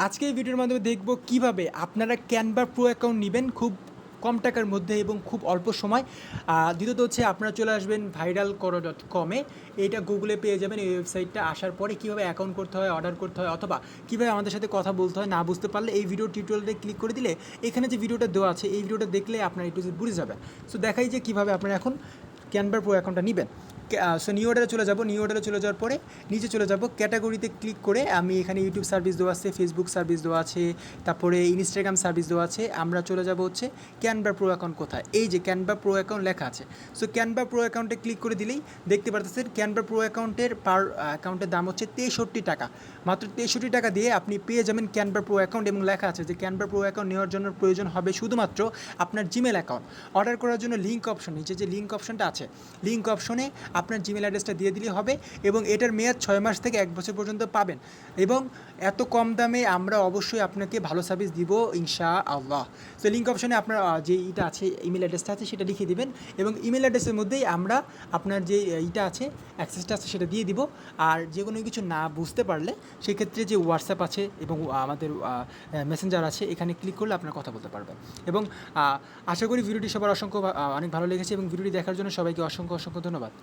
আজকে এই ভিডিওর মাধ্যমে দেখব কিভাবে আপনারা ক্যানভা প্রো অ্যাকাউন্ট নেবেন খুব কম টাকার মধ্যে এবং খুব অল্প সময়। দ্বিতীয়ত হচ্ছে আপনারা চলে আসবেন viralkoro.com-এ। এইটা গুগলে পেয়ে যাবেন। এই ওয়েবসাইটটা আসার পরে কীভাবে অ্যাকাউন্ট করতে হয়, অর্ডার করতে হয়, অথবা কীভাবে আমাদের সাথে কথা বলতে হয় না বুঝতে পারলে এই ভিডিও টিউটোরিয়ালটা ক্লিক করে দিলে এখানে যে ভিডিওটা দেওয়া আছে এই ভিডিওটা দেখলে আপনারা একটু বুঝে যাবেন। সো দেখাই যে কীভাবে আপনারা এখন ক্যানভা প্রো অ্যাকাউন্টটা নেবেন। সো নিউ অর্ডারে চলে যাব। নিউ অর্ডারে চলে যাওয়ার পরে নিচে চলে যাব, ক্যাটাগরিতে ক্লিক করে আমি এখানে ইউটিউব সার্ভিস দেওয়া আছে, ফেসবুক সার্ভিস দেওয়া আছে, তারপরে ইনস্টাগ্রাম সার্ভিস দেওয়া আছে। আমরা চলে যাব হচ্ছে ক্যানভা প্রো অ্যাকাউন্ট কোথায়, এই যে ক্যানভা প্রো অ্যাকাউন্ট লেখা আছে। সো ক্যানভা প্রো অ্যাকাউন্টে ক্লিক করে দিলেই দেখতে পারতেছেন ক্যানভা প্রো অ্যাকাউন্টের পার অ্যাকাউন্টের দাম হচ্ছে 63 টাকা। মাত্র 63 টাকা দিয়ে আপনি পেয়ে যাবেন ক্যানভা প্রো অ্যাকাউন্ট, এবং লেখা আছে যে ক্যানভা প্রো অ্যাকাউন্ট নেওয়ার জন্য প্রয়োজন হবে শুধুমাত্র আপনার জিমেল অ্যাকাউন্ট। অর্ডার করার জন্য লিঙ্ক অপশন, নিচে যে লিঙ্ক অপশনটা আছে লিঙ্ক অপশনে আপনার জিমেল অ্যাড্রেসটা দিয়ে দিলেই হবে, এবং এটার মেয়াদ 6 মাস থেকে 1 বছর পর্যন্ত পাবেন। এবং এত কম দামে আমরা অবশ্যই আপনাকে ভালো সার্ভিস দিব ইনশাআল্লাহ। তো লিঙ্ক অপশনে আপনার যে ইটা আছে, ইমেল অ্যাড্রেসটা আছে সেটা লিখে দিবেন, এবং ইমেল অ্যাড্রেসের মধ্যেই আমরা আপনার যে ইটা আছে অ্যাক্সেসটা আছে সেটা দিয়ে দিব। আর যে কোনো কিছু না বুঝতে পারলে সেক্ষেত্রে যে হোয়াটসঅ্যাপ আছে এবং আমাদের মেসেঞ্জার আছে, এখানে ক্লিক করলে আপনার কথা বলতে পারবেন। এবং আশা করি ভিডিওটি সবার অনেক ভালো লেগেছে, এবং ভিডিওটি দেখার জন্য সবাইকে অসংখ্য ধন্যবাদ।